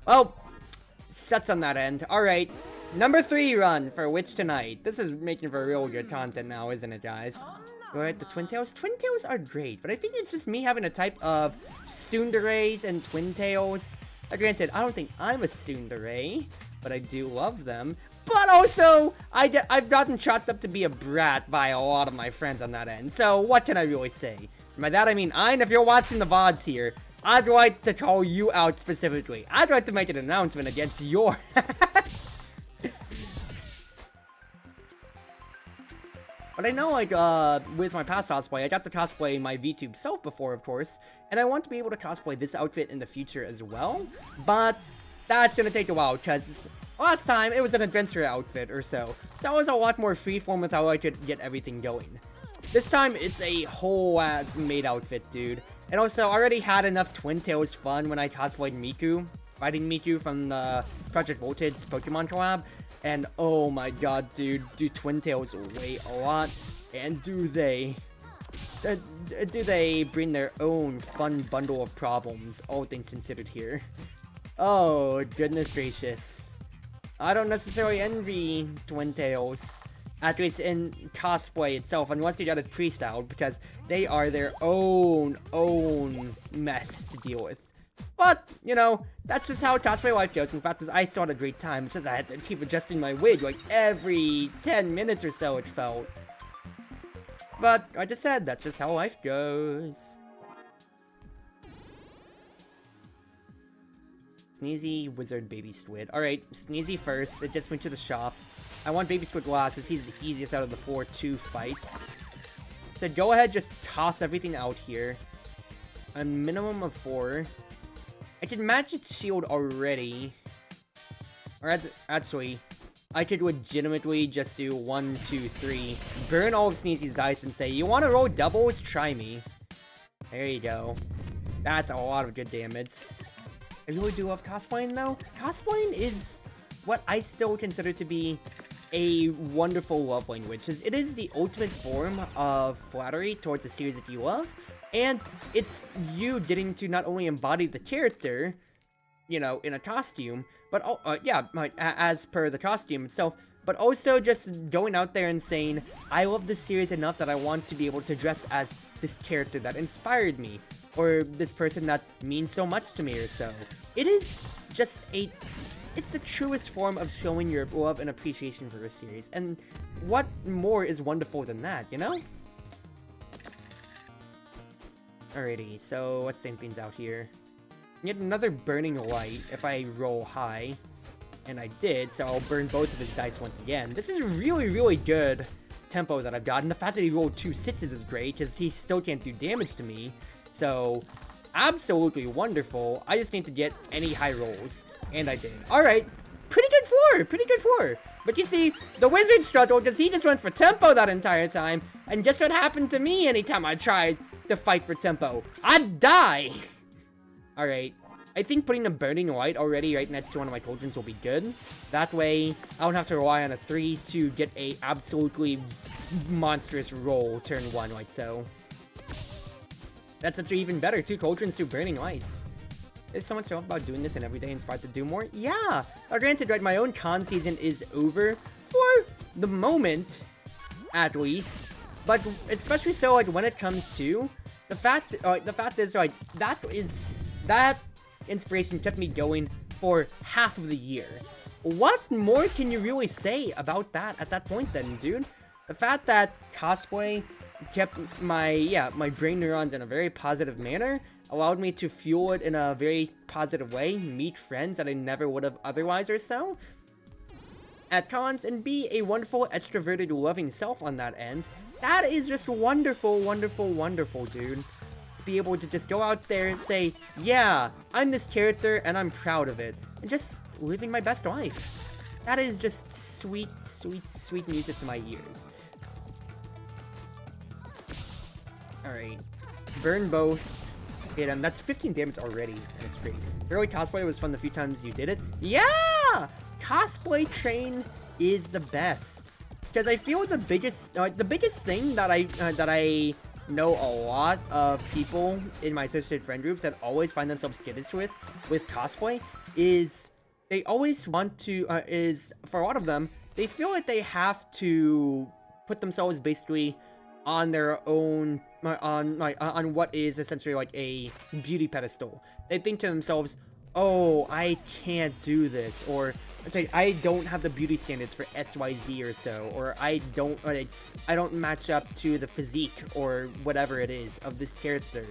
Well, sucks on that end. Alright, number 3 run for Witch tonight. This is making for real good content now, isn't it, guys? Alright, the Twin Tails. Twin Tails are great, but I think it's just me having a type of Tsunderes and Twin Tails. Granted, I don't think I'm a Tsundere, but I do love them. But also, I've gotten chalked up to be a brat by a lot of my friends on that end. So, what can I really say? By that I mean, if you're watching the VODs here, I'd like to call you out specifically. I'd like to make an announcement against your But I know, like, with my past cosplay, I got to cosplay my VTube self before, of course, and I want to be able to cosplay this outfit in the future as well, but that's gonna take a while, because last time, it was an adventure outfit or so it was a lot more freeform with how I could get everything going. This time, it's a whole-ass Maid outfit, dude. And also, I already had enough Twin Tails fun when I cosplayed Miku, fighting Miku from the Project Voltage Pokemon collab. And oh my god, dude, do Twin Tails weigh a lot? And do they bring their own fun bundle of problems, all things considered here? Oh, goodness gracious. I don't necessarily envy Twin Tails, at least in cosplay itself, unless you got it pre-styled, because they are their own mess to deal with. But, you know, that's just how cosplay life goes. In fact, I still had a great time. It's just I had to keep adjusting my wig like every 10 minutes or so, it felt. But, like I just said, that's just how life goes. Sneezy, Wizard, Baby Squid. Alright, Sneezy first. It gets me to the shop. I want Baby Squid last, as he's the easiest out of the 4-2 fights. So go ahead, just toss everything out here. A minimum of 4. I can match its shield already. Or actually, I could legitimately just do 1, 2, 3. Burn all of Sneezy's dice and say, you want to roll doubles? Try me. There you go. That's a lot of good damage. I really do love cosplaying though. Cosplaying is what I still consider to be a wonderful love language. It is the ultimate form of flattery towards a series that you love. And it's you getting to not only embody the character, you know, in a costume, but, as per the costume itself, but also just going out there and saying, I love this series enough that I want to be able to dress as this character that inspired me, or this person that means so much to me or so. It is just it's the truest form of showing your love and appreciation for a series, and what more is wonderful than that, you know? Alrighty, so let's send things out here. Get another burning light if I roll high. And I did, so I'll burn both of his dice once again. This is really, really good tempo that I've got. And the fact that he rolled 2 6s is great, because he still can't do damage to me. So, absolutely wonderful. I just need to get any high rolls. And I did. Alright, pretty good floor, pretty good floor. But you see, the wizard struggled because he just went for tempo that entire time. And guess what happened to me anytime I tried to fight for tempo? I'd die! Alright, I think putting the burning light already right next to one of my cauldrons will be good. That way, I don't have to rely on a 3 to get a absolutely monstrous roll turn 1 like so. That's actually even better, 2 cauldrons, 2 burning lights. There's so much fun about doing this and every day inspired to do more. Yeah! Granted, right, my own con season is over for the moment, at least. But especially so, like, when it comes to the fact is, like, that inspiration kept me going for half of the year. What more can you really say about that at that point then, dude? The fact that cosplay kept my brain neurons in a very positive manner, allowed me to fuel it in a very positive way, meet friends that I never would have otherwise or so at cons, and be a wonderful, extroverted, loving self on that end. That is just wonderful, wonderful, wonderful, dude. Be able to just go out there and say, yeah, I'm this character and I'm proud of it. And just living my best life. That is just sweet, sweet, sweet music to my ears. Alright. Burn both. Hit him. That's 15 damage already, and it's great. Early cosplay was fun the few times you did it. Yeah! Cosplay train is the best. Because I feel the biggest thing that I know a lot of people in my associated friend groups that always find themselves skittish with cosplay is they always want to, is for a lot of them, they feel like they have to put themselves basically on their own, on what is essentially like a beauty pedestal. They think to themselves, oh, I can't do this, or it's like, I don't have the beauty standards for XYZ or so, or I don't match up to the physique or whatever it is of this character.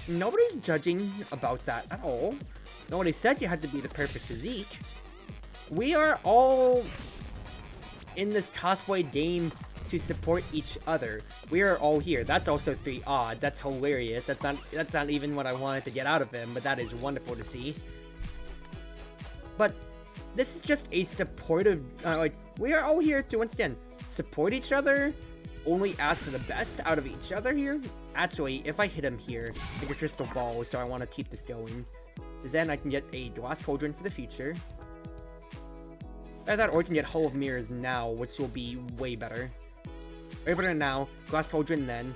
Nobody's judging about that at all. Nobody said you had to be the perfect physique. We are all in this cosplay game to support each other. We are all here. That's also 3 odds. That's hilarious. That's not even what I wanted to get out of him, but that is wonderful to see. But this is just a supportive, like, we are all here to, once again, support each other, only ask for the best out of each other here. Actually, if I hit him here, I get crystal ball, so I want to keep this going. Because then I can get a glass cauldron for the future. Either that, or I can get Hall of Mirrors now, which will be way better. Way better now. Glass cauldron then.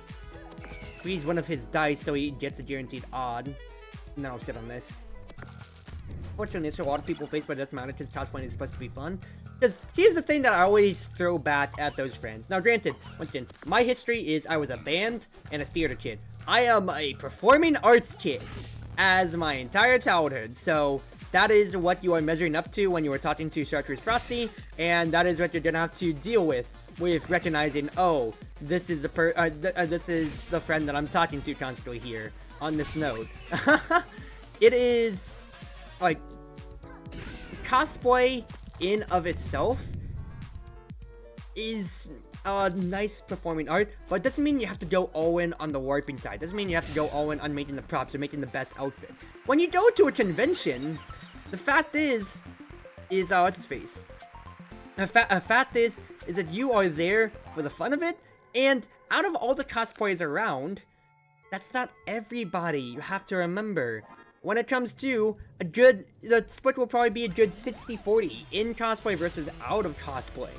Freeze one of his dice so he gets a guaranteed odd. And then I'll sit on this. Fortunately, it's a lot of people face, but it doesn't matter because cosplaying is supposed to be fun. Because here's the thing that I always throw back at those friends. Now, granted, once again, my history is I was a band and a theater kid. I am a performing arts kid as my entire childhood. So that is what you are measuring up to when you are talking to Chartreuse Proxy, and that is what you're gonna have to deal with recognizing, oh, this is the this is the friend that I'm talking to constantly here on this node. It is like cosplay in of itself is a nice performing art, but it doesn't mean you have to go all in on the warping side. Doesn't mean you have to go all in on making the props or making the best outfit. When you go to a convention, the fact is what's his face? A fact is that you are there for the fun of it, and out of all the cosplayers around, that's not everybody. You have to remember, when it comes to the split will probably be a good 60-40 in cosplay versus out of cosplay.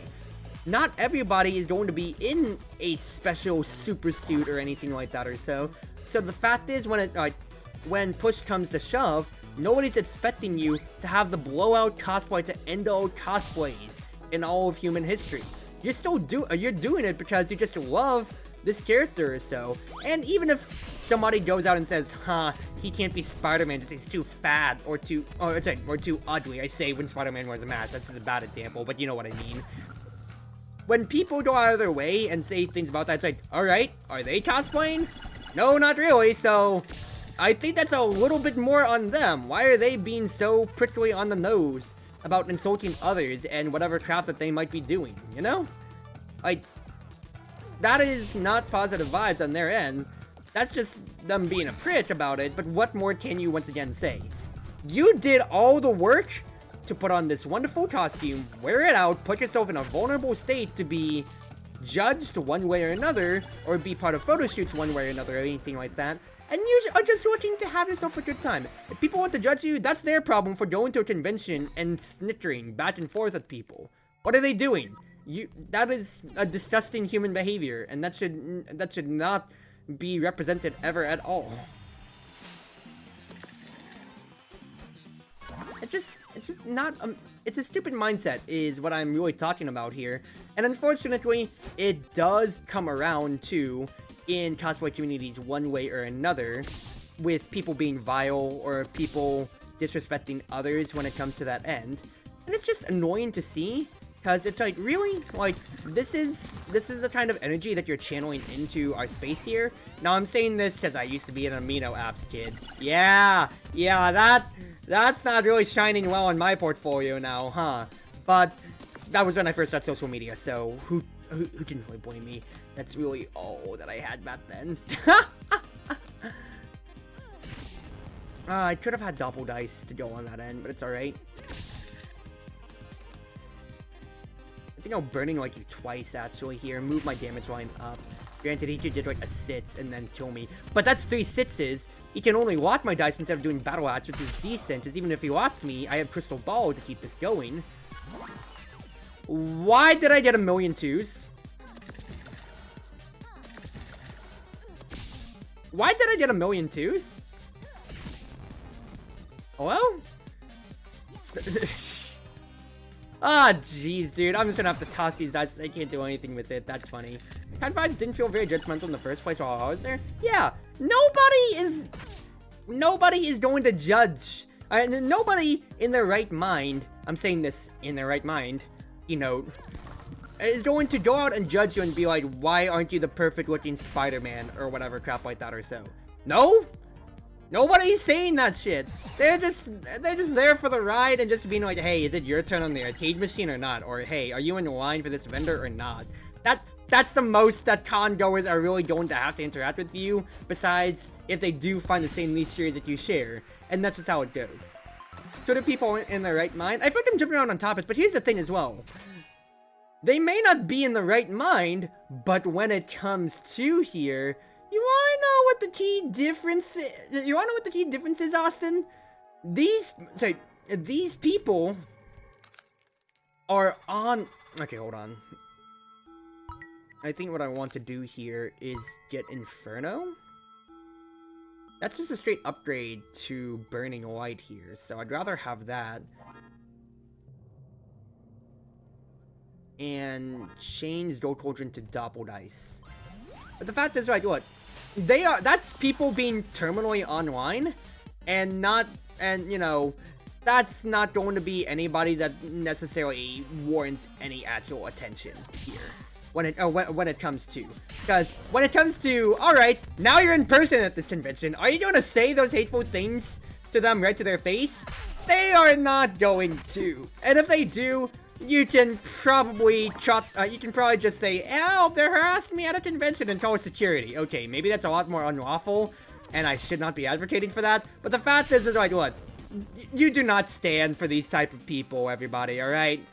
Not everybody is going to be in a special super suit or anything like that or so. So the fact is, when push comes to shove, nobody's expecting you to have the blowout cosplay to end all cosplays in all of human history. You're doing it because you just love this character or so. And even if somebody goes out and says, he can't be Spider-Man because he's too fat or too ugly. I say when Spider-Man wears a mask. That's just a bad example, but you know what I mean. When people go out of their way and say things about that, it's like, alright, are they cosplaying? No, not really, so I think that's a little bit more on them. Why are they being so prickly on the nose about insulting others and whatever crap that they might be doing, you know? Like, that is not positive vibes on their end. That's just them being a prick about it, but what more can you once again say? You did all the work to put on this wonderful costume, wear it out, put yourself in a vulnerable state to be judged one way or another, or be part of photo shoots one way or another, or anything like that, and you are just looking to have yourself a good time. If people want to judge you, that's their problem for going to a convention and snickering back and forth at people. What are they doing? That is a disgusting human behavior, and that should not be represented ever at all. It's just not, it's a stupid mindset is what I'm really talking about here. And unfortunately, it does come around too in cosplay communities one way or another, with people being vile or people disrespecting others when it comes to that end. And it's just annoying to see, because it's like, really? Like, this is the kind of energy that you're channeling into our space here? Now, I'm saying this because I used to be an amino apps kid. Yeah, that's not really shining well in my portfolio now, huh? But that was when I first got social media, so who can really blame me? That's really all that I had back then. I could have had double dice to go on that end, but it's alright. I think I'm burning like you twice actually here. Move my damage line up. Granted, he could get like a sits and then kill me, but that's 3 sitses. He can only lock my dice instead of doing battle axe, which is decent, because even if he locks me, I have crystal ball to keep this going. Why did I get 1,000,000 twos? Why did I get 1,000,000 twos? Hello? Ah, jeez, dude. I'm just gonna have to toss these dice. I can't do anything with it. That's funny. Kind vibes didn't feel very judgmental in the first place while I was there. Yeah, nobody is going to judge. Nobody in their right mind, I'm saying this in their right mind, you know, is going to go out and judge you and be like, why aren't you the perfect looking Spider-Man or whatever crap like that or so. No? Nobody's saying that shit. They're just there for the ride and just being like, hey, is it your turn on the arcade machine or not? Or hey, are you in line for this vendor or not? That's the most that con goers are really going to have to interact with you, besides if they do find the same niche series that you share. And that's just how it goes. So the people in their right mind, I feel like I'm jumping around on topics, but here's the thing as well. They may not be in the right mind, but when it comes to here, you wanna know what the key difference is? You wanna know what the key difference is, Austin? These people are on... Okay, hold on. I think what I want to do here is get Inferno. That's just a straight upgrade to Burning Light here, so I'd rather have that. And change Gold Cauldron to Doppel Dice. But the fact is, right, look, that's people being terminally online, and you know, that's not going to be anybody that necessarily warrants any actual attention here. When it comes to, because when it comes to, all right, now you're in person at this convention, are you going to say those hateful things to them right to their face? They are not going to, and if they do, you can probably just say, help, they're harassing me at a convention and call security. Okay, maybe that's a lot more unlawful, and I should not be advocating for that, but the fact is like, what? You do not stand for these type of people, everybody, alright?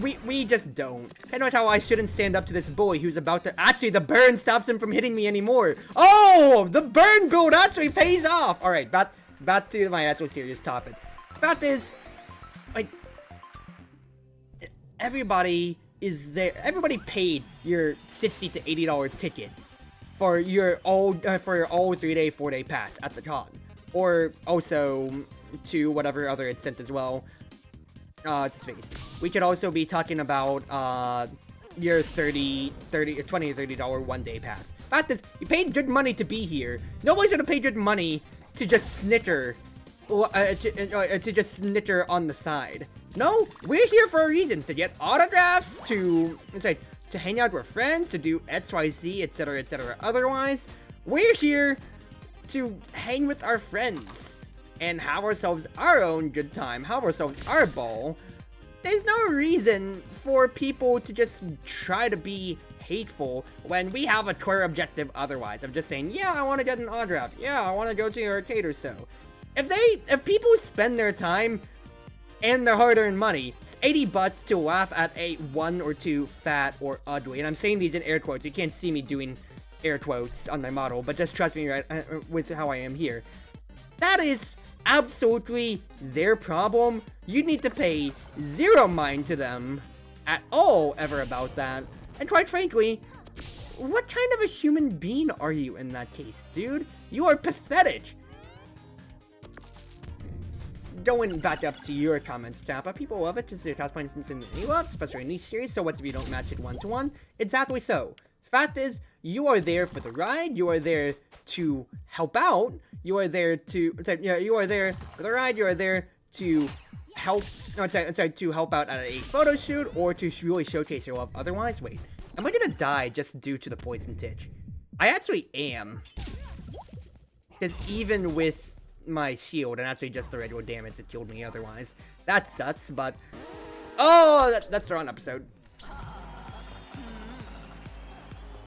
We just don't. Kind of like how I shouldn't stand up to this boy who's about to... Actually, the burn stops him from hitting me anymore. Oh! The burn build actually pays off! Alright, back to my actual serious topic. Fact is, like... Everybody is there. Everybody paid your $60 to $80 ticket for your all 3-day, 4-day pass at the con, or also to whatever other extent as well. Just face. We could also be talking about your $20 or $30 1-day pass. Fact is, you paid good money to be here. Nobody's gonna pay good money to just snicker, to just snicker on the side. No, we're here for a reason, to get autographs, to hang out with friends, to do XYZ, etc, etc. Otherwise, we're here to hang with our friends and have ourselves our own good time, have ourselves our ball. There's no reason for people to just try to be hateful when we have a clear objective otherwise. I'm just saying, yeah, I want to get an autograph. Yeah, I want to go to the arcade or so. If people spend their time and their hard-earned money, it's 80 bucks to laugh at a 1 or 2 fat or ugly, and I'm saying these in air quotes. You can't see me doing air quotes on my model, but just trust me right with how I am here. That is absolutely their problem. You need to pay zero mind to them at all ever about that. And quite frankly, what kind of a human being are you in that case, dude? You are pathetic. Going back up to your comments, Kappa, people love it because they're cosplaying from Sin Anywhere, especially in niche series, so what's if you don't match it 1-to-1? Exactly so. Fact is, you are there for the ride, you are there to help out, you are there to, you are there for the ride, you are there to help, to help out at a photo shoot, or to really showcase your love. Otherwise, wait, am I gonna die just due to the poison titch? I actually am. Because even with my shield, and actually just the regular damage that killed me otherwise. That sucks, but... Oh, that's the wrong episode.